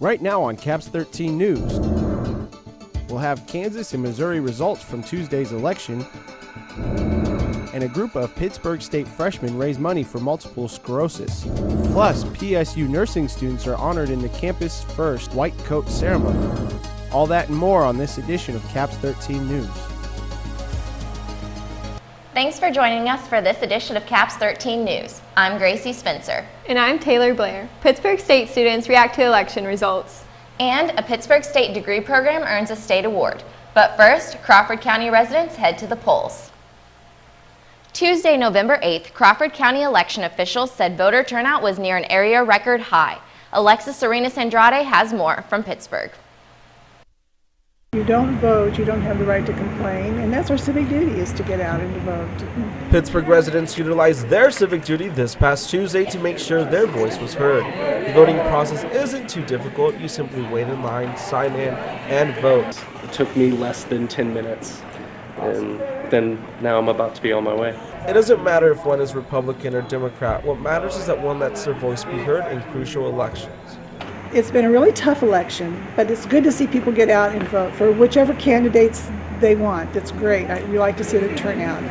right now on Caps 13 News. We'll have Kansas and Missouri results from Tuesday's election, and a group of Pittsburg State freshmen raise money for multiple sclerosis. Plus, PSU nursing students are honored in the campus' first white coat ceremony. All that and more on this edition of Caps 13 News. Thanks for joining us for this edition of Caps 13 News. I'm Gracie Spencer. And I'm Taylor Blair. Pittsburg State students react to election results. And a Pittsburg State degree program earns a state award. But first, Crawford County residents head to the polls. Tuesday, November 8th, Crawford County election officials said voter turnout was near an area record high. Alexis Arenas-Andrade has more from Pittsburgh. You don't vote, you don't have the right to complain, and that's our civic duty, is to get out and to vote. Pittsburgh residents utilized their civic duty this past Tuesday to make sure their voice was heard. The voting process isn't too difficult. You simply wait in line, sign in, and vote. It took me less than 10 minutes, and then now I'm about to be on my way. It doesn't matter if one is Republican or Democrat. What matters is that one lets their voice be heard in crucial elections. It's been a really tough election, but it's good to see people get out and vote for whichever candidates they want. It's great. We like to see the turnout.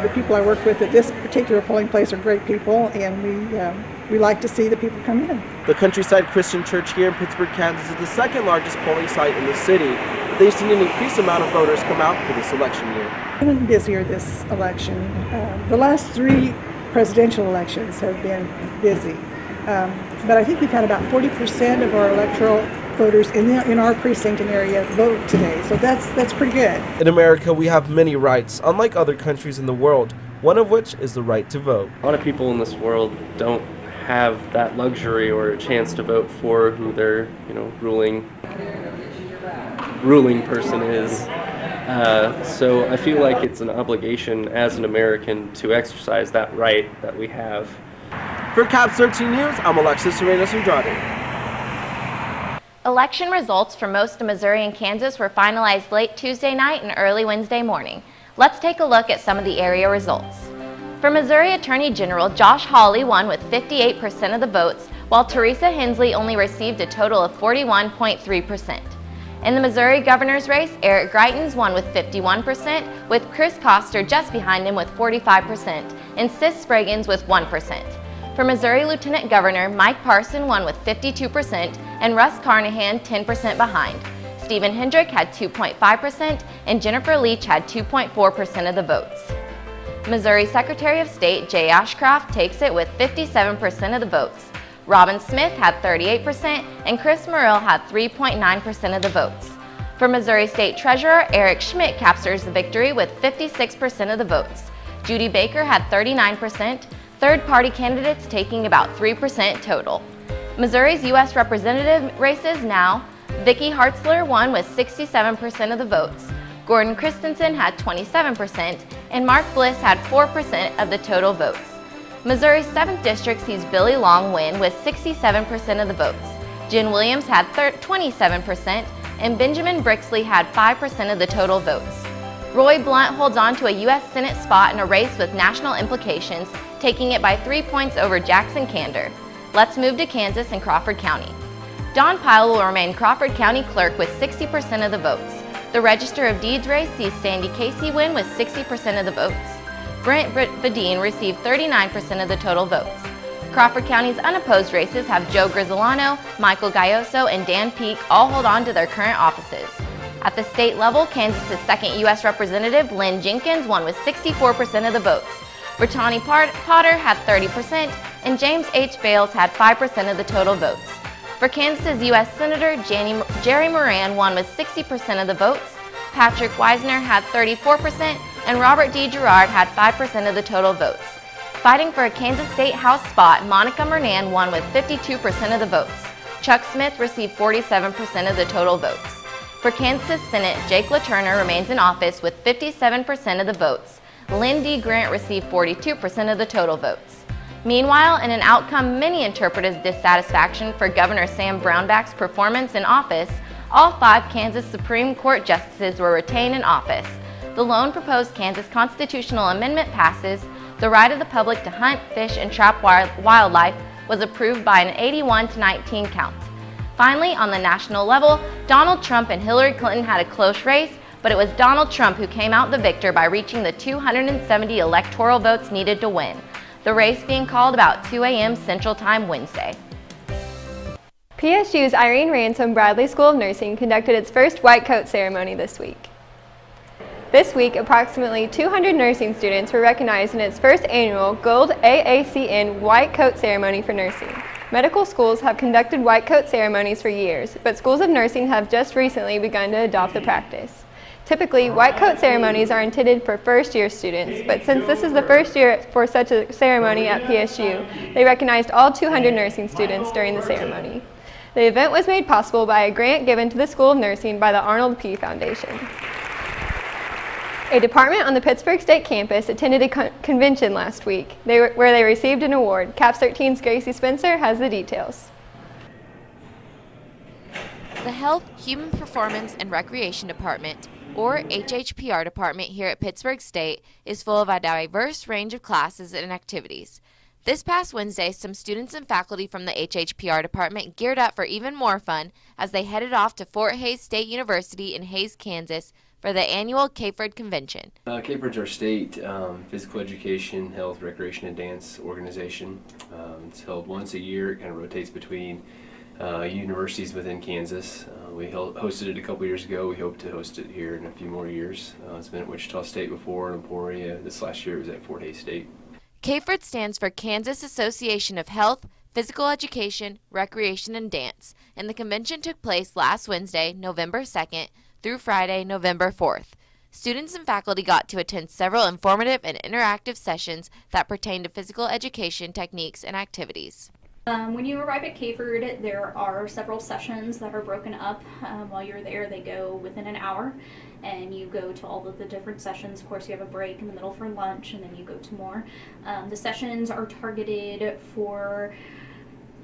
The people I work with at this particular polling place are great people, and we like to see the people come in. The Countryside Christian Church here in Pittsburgh, Kansas is the second largest polling site in the city. They've seen an increased amount of voters come out for this election year. I've been busier this election. The last three presidential elections have been busy. But I think we've had about 40% of our electoral voters in our precinct and area vote today, so that's pretty good. In America, we have many rights, unlike other countries in the world, one of which is the right to vote. A lot of people in this world don't have that luxury or a chance to vote for who their, ruling person is. So I feel like it's an obligation as an American to exercise that right that we have. For Caps 13 News, I'm Alexis Arenas-Andrade. Election results for most of Missouri and Kansas were finalized late Tuesday night and early Wednesday morning. Let's take a look at some of the area results. For Missouri Attorney General, Josh Hawley won with 58% of the votes, while Teresa Hensley only received a total of 41.3%. In the Missouri governor's race, Eric Greitens won with 51%, with Chris Koster just behind him with 45%, and Sis Spraggins with 1%. For Missouri Lieutenant Governor, Mike Parson won with 52%, and Russ Carnahan 10% behind. Stephen Hendrick had 2.5%, and Jennifer Leach had 2.4% of the votes. Missouri Secretary of State Jay Ashcroft takes it with 57% of the votes. Robin Smith had 38%, and Chris Murrill had 3.9% of the votes. For Missouri State Treasurer, Eric Schmidt captures the victory with 56% of the votes. Judy Baker had 39%, third-party candidates taking about 3% total. Missouri's U.S. representative races now, Vicki Hartzler won with 67% of the votes. Gordon Christensen had 27%, and Mark Bliss had 4% of the total votes. Missouri's 7th District sees Billy Long win with 67% of the votes. Jen Williams had 27%, and Benjamin Brixley had 5% of the total votes. Roy Blunt holds on to a U.S. Senate spot in a race with national implications, taking it by 3 points over Jackson Kander. Let's move to Kansas and Crawford County. Don Pyle will remain Crawford County Clerk with 60% of the votes. The Register of Deeds race sees Sandy Casey win with 60% of the votes. Brent Badine received 39% of the total votes. Crawford County's unopposed races have Joe Grisolano, Michael Gayoso, and Dan Peak all hold on to their current offices. At the state level, Kansas's 2nd U.S. Representative Lynn Jenkins won with 64% of the votes. Brittany Potter had 30%, and James H. Bales had 5% of the total votes. For Kansas's U.S. Senator Jerry Moran won with 60% of the votes. Patrick Weisner had 34%, and Robert D. Gerard had 5% of the total votes. Fighting for a Kansas State House spot, Monica Mernan won with 52% of the votes. Chuck Smith received 47% of the total votes. For Kansas Senate, Jake LaTurner remains in office with 57% of the votes. Lynn D. Grant received 42% of the total votes. Meanwhile, in an outcome many interpret as dissatisfaction for Governor Sam Brownback's performance in office, all 5 Kansas Supreme Court justices were retained in office. The lone proposed Kansas constitutional amendment passes. The right of the public to hunt, fish, and trap wildlife was approved by an 81-19 count. Finally, on the national level, Donald Trump and Hillary Clinton had a close race, but it was Donald Trump who came out the victor by reaching the 270 electoral votes needed to win. The race being called about 2 a.m. Central Time Wednesday. PSU's Irene Ransom Bradley School of Nursing conducted its first white coat ceremony this week. This week, approximately 200 nursing students were recognized in its first annual Gold AACN White Coat Ceremony for Nursing. Medical schools have conducted white coat ceremonies for years, but schools of nursing have just recently begun to adopt the practice. Typically, white coat ceremonies are intended for first-year students, but since this is the first year for such a ceremony at PSU, they recognized all 200 nursing students during the ceremony. The event was made possible by a grant given to the School of Nursing by the Arnold P. Foundation. A department on the Pittsburg State campus attended a convention last week where they received an award. CAPS 13's Gracie Spencer has the details. The Health, Human Performance, and Recreation Department, or HHPR department here at Pittsburg State, is full of a diverse range of classes and activities. This past Wednesday, some students and faculty from the HHPR department geared up for even more fun as they headed off to Fort Hays State University in Hays, Kansas for the annual CAFERD convention. CAFERD's our state physical education, health, recreation, and dance organization. It's held once a year. It kind of rotates between universities within Kansas. We hosted it a couple years ago. We hope to host it here in a few more years. It's been at Wichita State before, and Emporia. This last year it was at Fort Hays State. CAFERD stands for Kansas Association of Health, Physical Education, Recreation, and Dance, and the convention took place last Wednesday, November 2nd, through Friday, November 4th. Students and faculty got to attend several informative and interactive sessions that pertain to physical education techniques and activities. When you arrive at CAFERD, there are several sessions that are broken up. While you're there, they go within an hour, and you go to all of the different sessions. Of course, you have a break in the middle for lunch, and then you go to more. The sessions are targeted for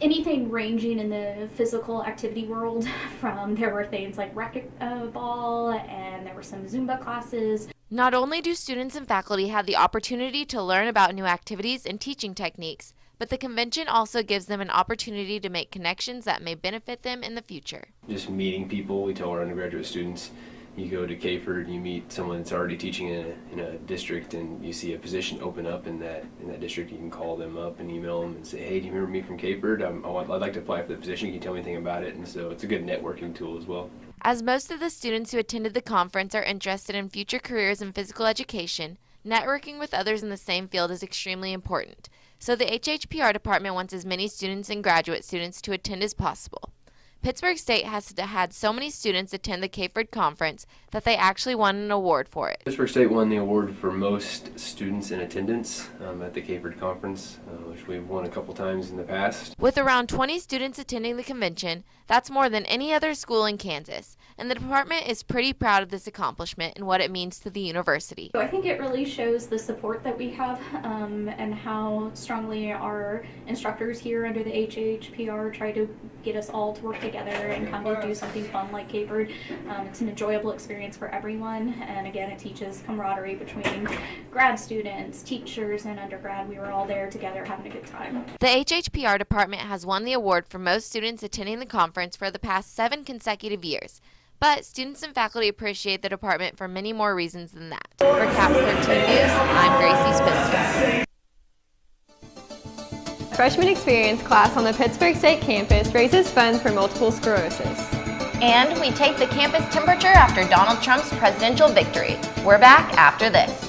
anything ranging in the physical activity world. There were things like racquetball, and there were some Zumba classes. Not only do students and faculty have the opportunity to learn about new activities and teaching techniques, but the convention also gives them an opportunity to make connections that may benefit them in the future. Just meeting people. We tell our undergraduate students, you go to CAFERD, you meet someone that's already teaching in a district, and you see a position open up in that district. You can call them up and email them and say, hey, do you remember me from CAFERD? I'd like to apply for the position. Can you tell me anything about it? And so it's a good networking tool as well. As most of the students who attended the conference are interested in future careers in physical education, networking with others in the same field is extremely important. So the HHPR department wants as many students and graduate students to attend as possible. Pittsburg State has had so many students attend the CAFERD conference that they actually won an award for it. Pittsburg State won the award for most students in attendance at the CAFERD conference, which we've won a couple times in the past. With around 20 students attending the convention, that's more than any other school in Kansas, and the department is pretty proud of this accomplishment and what it means to the university. So I think it really shows the support that we have and how strongly our instructors here under the HHPR try to get us all to work together and kind of do something fun like CAFERD. It's an enjoyable experience for everyone, and again, it teaches camaraderie between grad students, teachers, and undergrad. We were all there together having a good time. The HHPR department has won the award for most students attending the conference for the past 7 consecutive years. But students and faculty appreciate the department for many more reasons than that. For CAPS 13 News, I'm Gracie Spencer. Freshman Experience class on the Pittsburg State campus raises funds for multiple sclerosis. And we take the campus temperature after Donald Trump's presidential victory. We're back after this.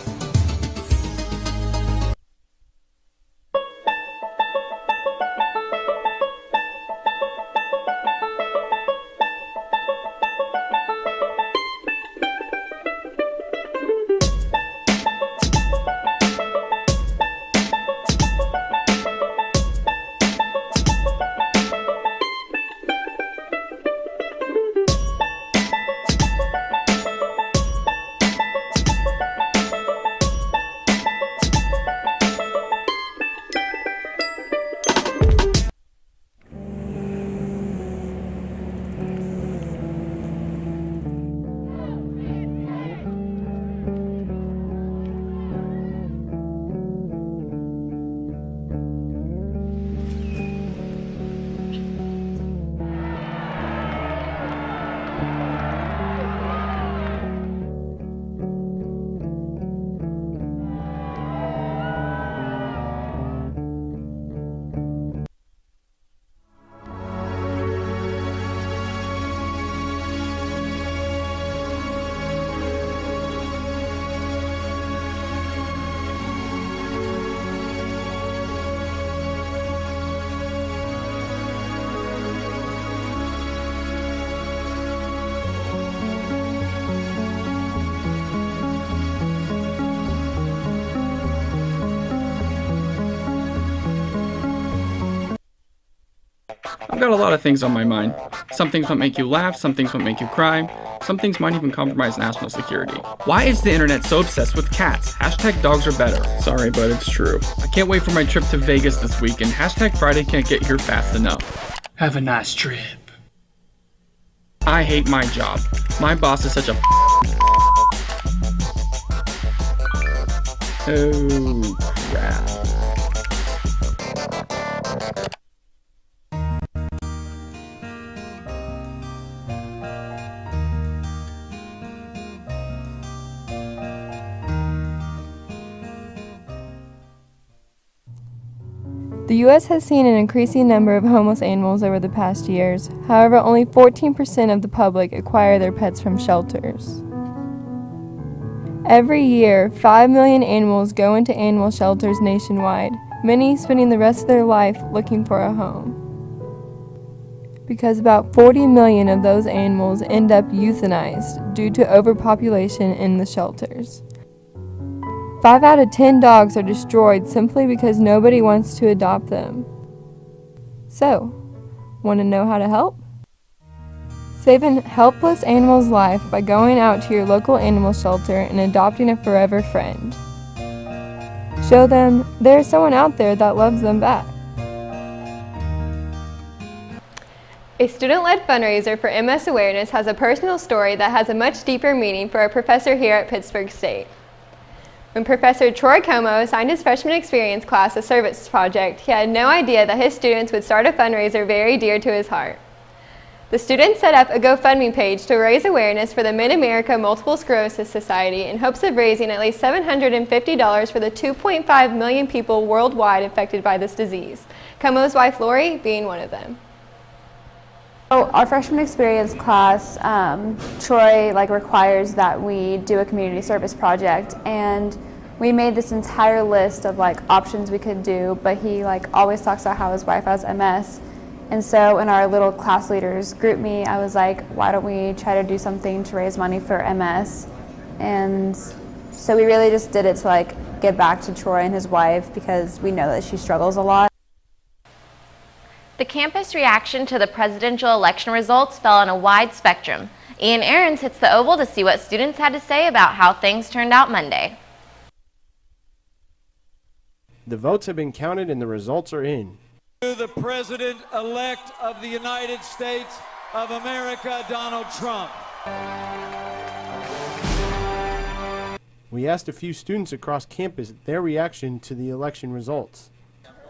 got a lot of things on my mind. Some things might make you laugh, some things might make you cry, some things might even compromise national security. Why is the internet so obsessed with cats? Hashtag dogs are better. Sorry, but it's true. I can't wait for my trip to Vegas this week, and hashtag Friday can't get here fast enough. Have a nice trip. I hate my job. My boss is such a Oh, crap. The U.S. has seen an increasing number of homeless animals over the past years. However, only 14% of the public acquire their pets from shelters. Every year, 5 million animals go into animal shelters nationwide, many spending the rest of their life looking for a home. Because about 40 million of those animals end up euthanized due to overpopulation in the shelters. 5 out of 10 dogs are destroyed simply because nobody wants to adopt them. So, want to know how to help? Save a helpless animal's life by going out to your local animal shelter and adopting a forever friend. Show them there's someone out there that loves them back. A student-led fundraiser for MS awareness has a personal story that has a much deeper meaning for a professor here at Pittsburg State. When Professor Troy Como assigned his freshman experience class a service project, he had no idea that his students would start a fundraiser very dear to his heart. The students set up a GoFundMe page to raise awareness for the Mid-America Multiple Sclerosis Society in hopes of raising at least $750 for the 2.5 million people worldwide affected by this disease, Como's wife Lori being one of them. Our freshman experience class, Troy requires that we do a community service project, and we made this entire list of options we could do, but he always talks about how his wife has MS. And so in our little class leaders group me, I was like, why don't we try to do something to raise money for MS? And so we really just did it to give back to Troy and his wife, because we know that she struggles a lot. The campus reaction to the presidential election results fell on a wide spectrum. Ian Aarons hits the Oval to see what students had to say about how things turned out Monday. The votes have been counted and the results are in. To the President-elect of the United States of America, Donald Trump. We asked a few students across campus their reaction to the election results.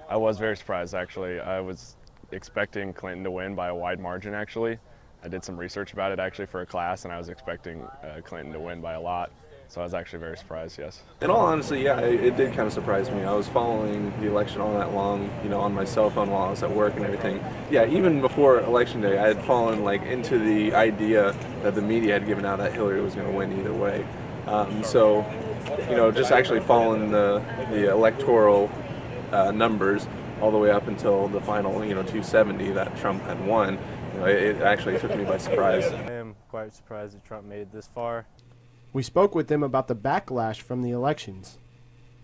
I was very surprised, actually. I was expecting Clinton to win by a wide margin, actually. I did some research about it, actually, for a class, and I was expecting Clinton to win by a lot. So I was actually very surprised, yes. In all honesty, yeah, it did kind of surprise me. I was following the election all that long, on my cell phone while I was at work and everything. Yeah, even before Election Day, I had fallen into the idea that the media had given out that Hillary was going to win either way. So, just actually following the electoral numbers all the way up until the final, 270 that Trump had won, it actually took me by surprise. I am quite surprised that Trump made it this far. We spoke with them about the backlash from the elections.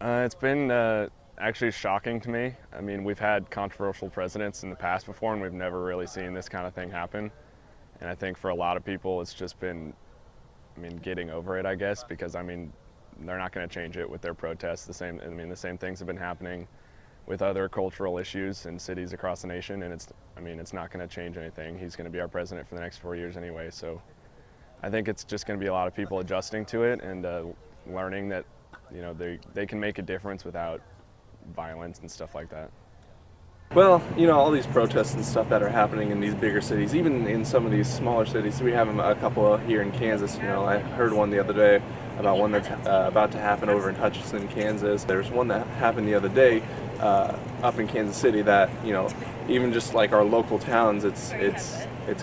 It's been actually shocking to me. I mean, we've had controversial presidents in the past before, and we've never really seen this kind of thing happen. And I think for a lot of people, it's just been, getting over it, I guess, because, they're not going to change it with their protests. The same things have been happening with other cultural issues in cities across the nation, and it's not going to change anything. He's going to be our president for the next 4 years anyway, so I think it's just going to be a lot of people adjusting to it and learning that, they can make a difference without violence and stuff like that. Well, all these protests and stuff that are happening in these bigger cities, even in some of these smaller cities. We have a couple here in Kansas. I heard one the other day about one that's about to happen over in Hutchinson, Kansas. There's one that happened the other day up in Kansas City that, even just like our local towns, it's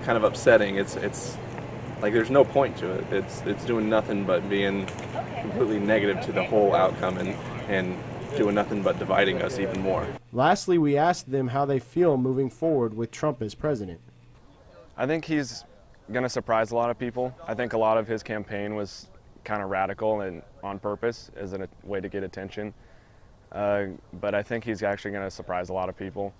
kind of upsetting. It's there's no point to it. It's doing nothing but being completely negative to the whole outcome and doing nothing but dividing us even more. Lastly, we asked them how they feel moving forward with Trump as president. I think he's going to surprise a lot of people. I think a lot of his campaign was kind of radical and on purpose as a way to get attention. But I think he's actually going to surprise a lot of people.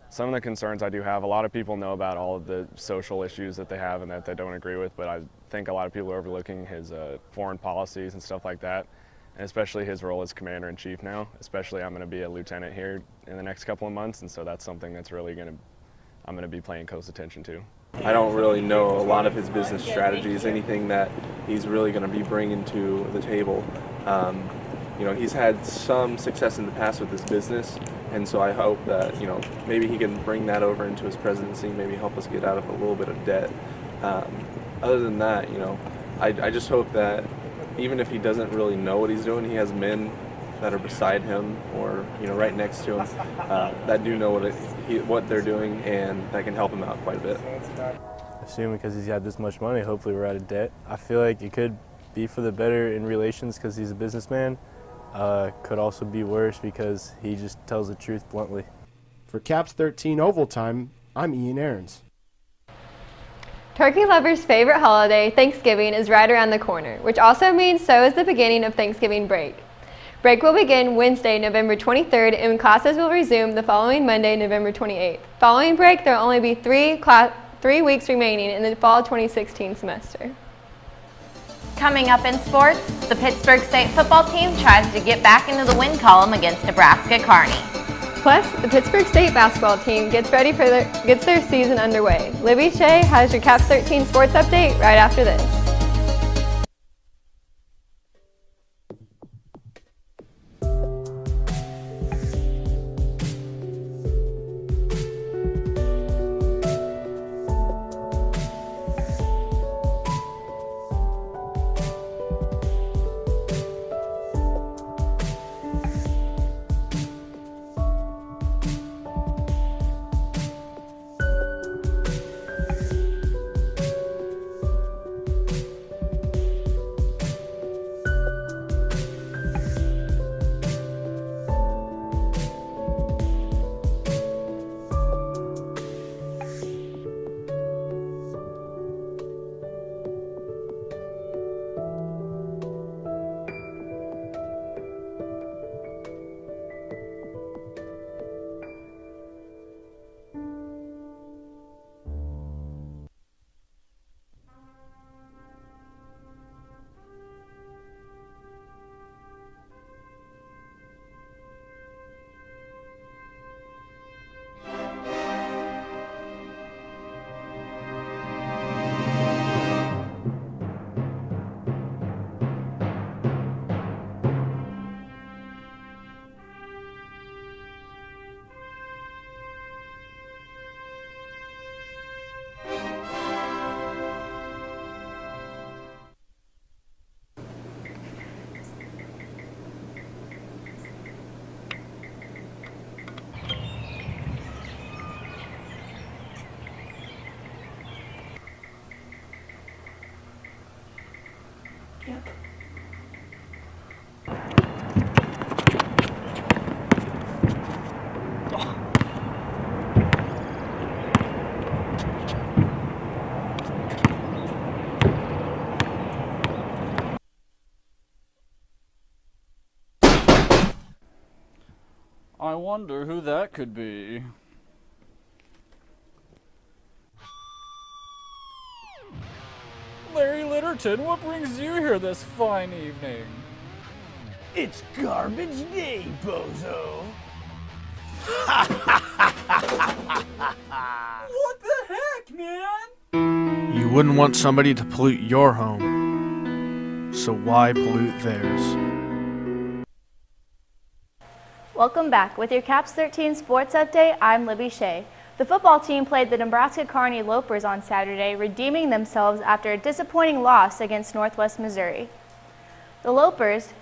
Some of the concerns I do have, a lot of people know about all of the social issues that they have and that they don't agree with, but I think a lot of people are overlooking his foreign policies and stuff like that, and especially his role as commander-in-chief now. Especially I'm going to be a lieutenant here in the next couple of months, and so that's something that's really I'm going to be paying close attention to. I don't really know a lot of his business strategies, anything that he's really going to be bringing to the table. You know, he's had some success in the past with his business, and so I hope that, you know, maybe he can bring that over into his presidency, maybe help us get out of a little bit of debt. Other than that, you know, I just hope that even if he doesn't really know what he's doing, he has men that are beside him or, you know, right next to him that do know what they're doing and that can help him out quite a bit. Assuming because he's had this much money, hopefully we're out of debt. I feel like it could be for the better in relations because he's a businessman. Could also be worse because he just tells the truth bluntly. For Caps 13 Oval Time, I'm Ian Aarons. Turkey lovers' favorite holiday, Thanksgiving, is right around the corner, which also means so is the beginning of Thanksgiving break. Break will begin Wednesday, November 23rd, and classes will resume the following Monday, November 28th. Following break, there will only be 3 weeks remaining in the fall 2016 semester. Coming up in sports, the Pittsburg State football team tries to get back into the win column against Nebraska Kearney. Plus, the Pittsburg State basketball team gets their season underway. Libby Shea has your Caps 13 sports update right after this. I wonder who that could be. Larry Litterton, what brings you here this fine evening? It's garbage day, bozo. What the heck, man? You wouldn't want somebody to pollute your home, so why pollute theirs? Welcome back. With your Caps 13 sports update, I'm Libby Shea. The football team played the Nebraska Kearney Lopers on Saturday, redeeming themselves after a disappointing loss against Northwest Missouri. The Lopers,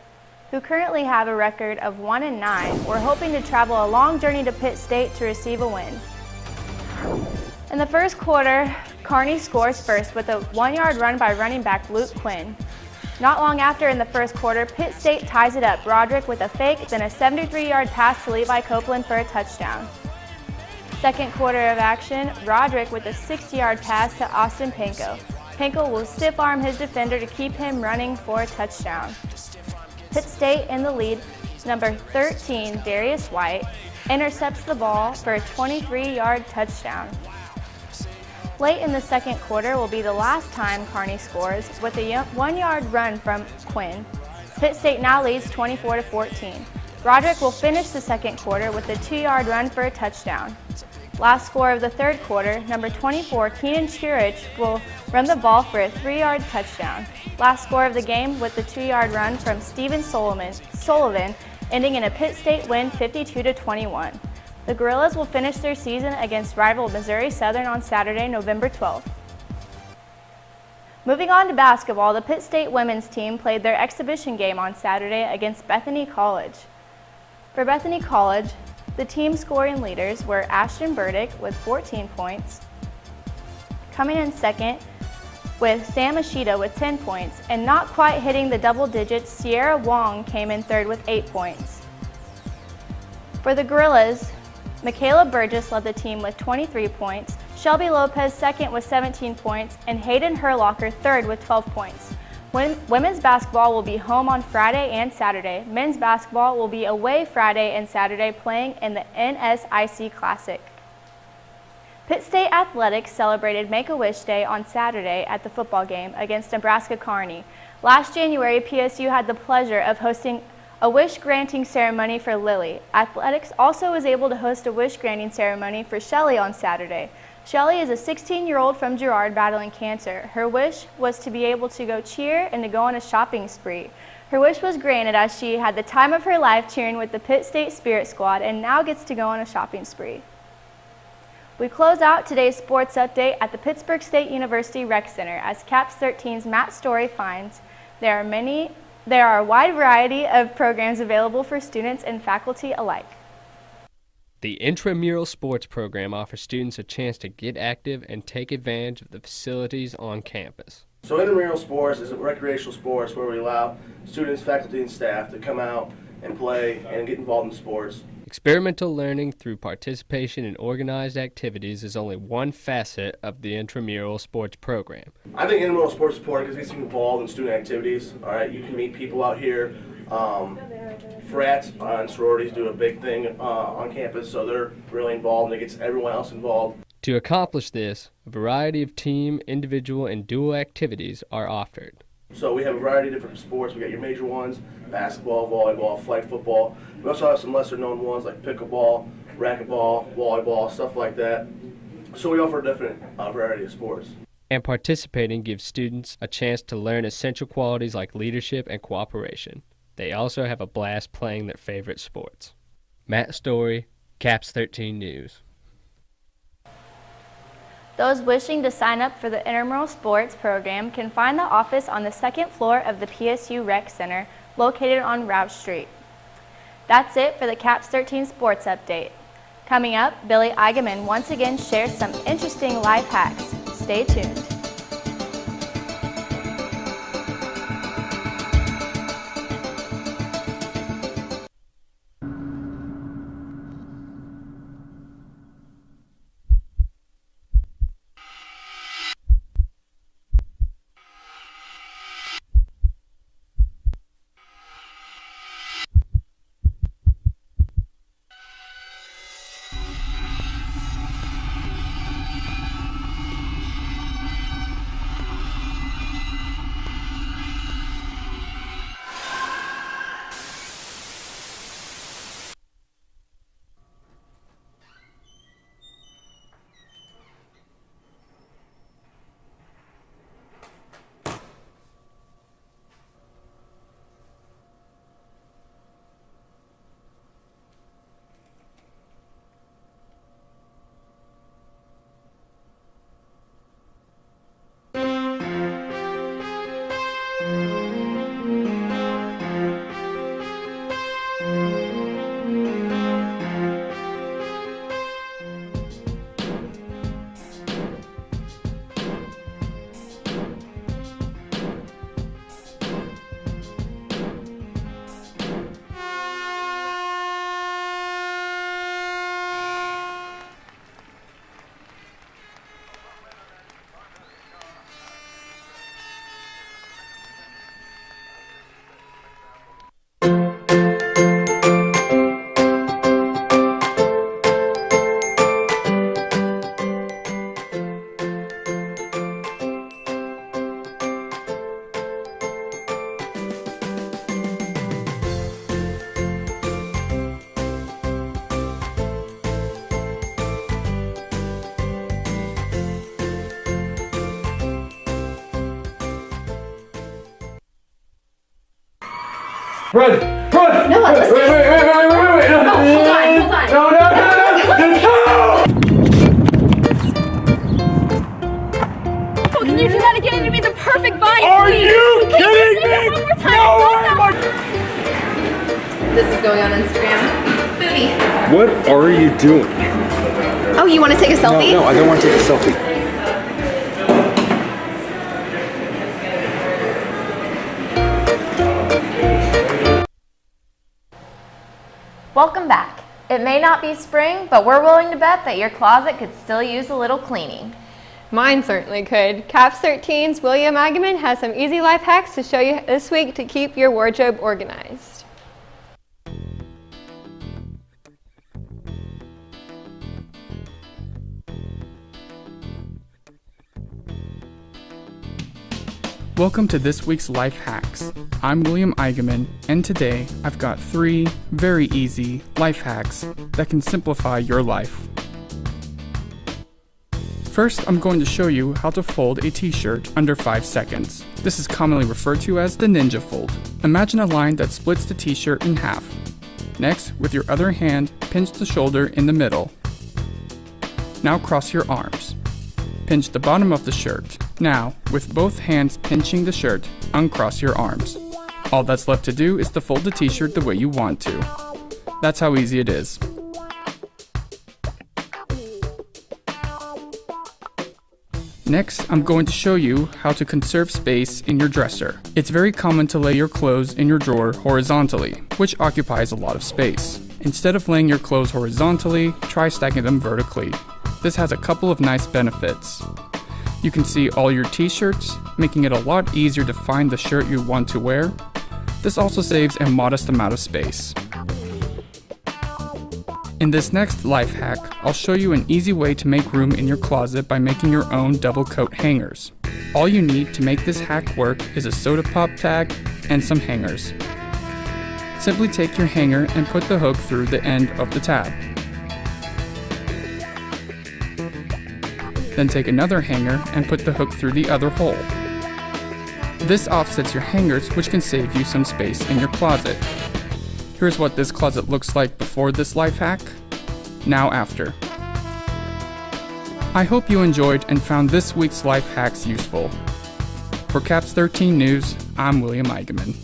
who currently have a record of 1-9, were hoping to travel a long journey to Pitt State to receive a win. In the first quarter, Kearney scores first with a 1-yard run by running back Luke Quinn. Not long after, in the first quarter, Pitt State ties it up. Roderick with a fake, then a 73-yard pass to Levi Copeland for a touchdown. Second quarter of action, Roderick with a 60-yard pass to Austin Panko. Panko will stiff-arm his defender to keep him running for a touchdown. Pitt State in the lead, number 13, Darius White, intercepts the ball for a 23-yard touchdown. Late in the second quarter will be the last time Kearney scores with a 1-yard run from Quinn. Pitt State now leads 24-14. Roderick will finish the second quarter with a 2-yard run for a touchdown. Last score of the third quarter, number 24, Keenan Churich will run the ball for a 3-yard touchdown. Last score of the game with the 2-yard run from Steven Sullivan, ending in a Pitt State win 52-21. The Gorillas will finish their season against rival Missouri Southern on Saturday, November 12th. Moving on to basketball, the Pitt State women's team played their exhibition game on Saturday against Bethany College. For Bethany College, the team scoring leaders were Ashton Burdick with 14 points. Coming in second with Sam Ashita with 10 points, and not quite hitting the double digits, Sierra Wong came in third with 8 points. For the Gorillas, Michaela Burgess led the team with 23 points, Shelby Lopez second with 17 points, and Hayden Herlocker third with 12 points. Women's basketball will be home on Friday and Saturday. Men's basketball will be away Friday and Saturday, playing in the NSIC Classic. Pitt State Athletics celebrated Make-A-Wish Day on Saturday at the football game against Nebraska Kearney. Last January, PSU had the pleasure of hosting a wish-granting ceremony for Lily. Athletics also was able to host a wish-granting ceremony for Shelly on Saturday. Shelly is a 16-year-old from Girard battling cancer. Her wish was to be able to go cheer and to go on a shopping spree. Her wish was granted as she had the time of her life cheering with the Pitt State Spirit Squad and now gets to go on a shopping spree. We close out today's sports update at the Pittsburg State University Rec Center as Caps 13's Matt Story finds there are a wide variety of programs available for students and faculty alike. The intramural sports program offers students a chance to get active and take advantage of the facilities on campus. So intramural sports is recreational sports where we allow students, faculty, and staff to come out and play and get involved in sports. Experimental learning through participation in organized activities is only one facet of the intramural sports program. I think intramural sports is important because it gets you involved in student activities. All right, you can meet people out here. Frats and sororities do a big thing on campus, so they're really involved and it gets everyone else involved. To accomplish this, a variety of team, individual, and dual activities are offered. So we have a variety of different sports. We got your major ones, basketball, volleyball, flag football. We also have some lesser known ones like pickleball, racquetball, volleyball, stuff like that. So we offer a different variety of sports. And participating gives students a chance to learn essential qualities like leadership and cooperation. They also have a blast playing their favorite sports. Matt Story, Caps 13 News. Those wishing to sign up for the intramural sports program can find the office on the second floor of the PSU Rec Center, located on Route Street. That's it for the Caps 13 Sports Update. Coming up, Billy Eigenman once again shares some interesting life hacks. Stay tuned. Run! Run! No, wait, wait, wait, wait, wait, wait, wait. No, hold on. No, no, no, no, Oh, can you do that again? It'd be the perfect vine. Are please. you Can kidding say me? it one more time? No Stop way, that. This is going on Instagram. Booty. What are you doing? Oh, you want to take a selfie? No, I don't want to take a selfie. Welcome back. It may not be spring, but we're willing to bet that your closet could still use a little cleaning. Mine certainly could. Caps 13's William Eigenman has some easy life hacks to show you this week to keep your wardrobe organized. Welcome to this week's Life Hacks. I'm William Eigenman, and today I've got 3 very easy life hacks that can simplify your life. First, I'm going to show you how to fold a t-shirt under 5 seconds. This is commonly referred to as the ninja fold. Imagine a line that splits the t-shirt in half. Next, with your other hand, pinch the shoulder in the middle. Now cross your arms. Pinch the bottom of the shirt. Now, with both hands pinching the shirt, uncross your arms. All that's left to do is to fold the t-shirt the way you want to. That's how easy it is. Next, I'm going to show you how to conserve space in your dresser. It's very common to lay your clothes in your drawer horizontally, which occupies a lot of space. Instead of laying your clothes horizontally, try stacking them vertically. This has a couple of nice benefits. You can see all your t-shirts, making it a lot easier to find the shirt you want to wear. This also saves a modest amount of space. In this next life hack, I'll show you an easy way to make room in your closet by making your own double coat hangers. All you need to make this hack work is a soda pop tag and some hangers. Simply take your hanger and put the hook through the end of the tab. Then take another hanger and put the hook through the other hole. This offsets your hangers, which can save you some space in your closet. Here's what this closet looks like before this life hack, now after. I hope you enjoyed and found this week's life hacks useful. For Caps 13 News, I'm William Eigenman.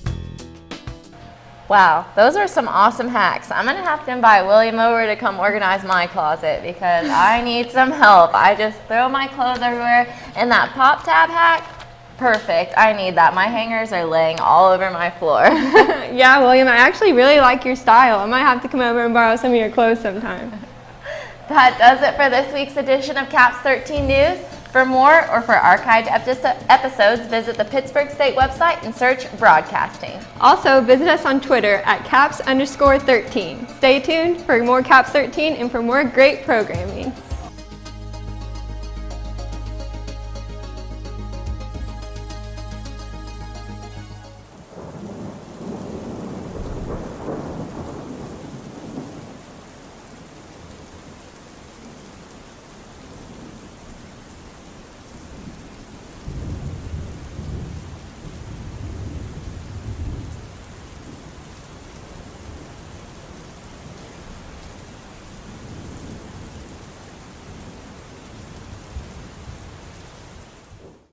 Wow, those are some awesome hacks. I'm going to have to invite William over to come organize my closet because I need some help. I just throw my clothes everywhere. And that pop tab hack, perfect. I need that. My hangers are laying all over my floor. Yeah, William, I actually really like your style. I might have to come over and borrow some of your clothes sometime. That does it for this week's edition of Caps 13 News. For more or for archived episodes, visit the Pittsburg State website and search Broadcasting. Also, visit us on Twitter at Caps_13. Stay tuned for more Caps 13 and for more great programming.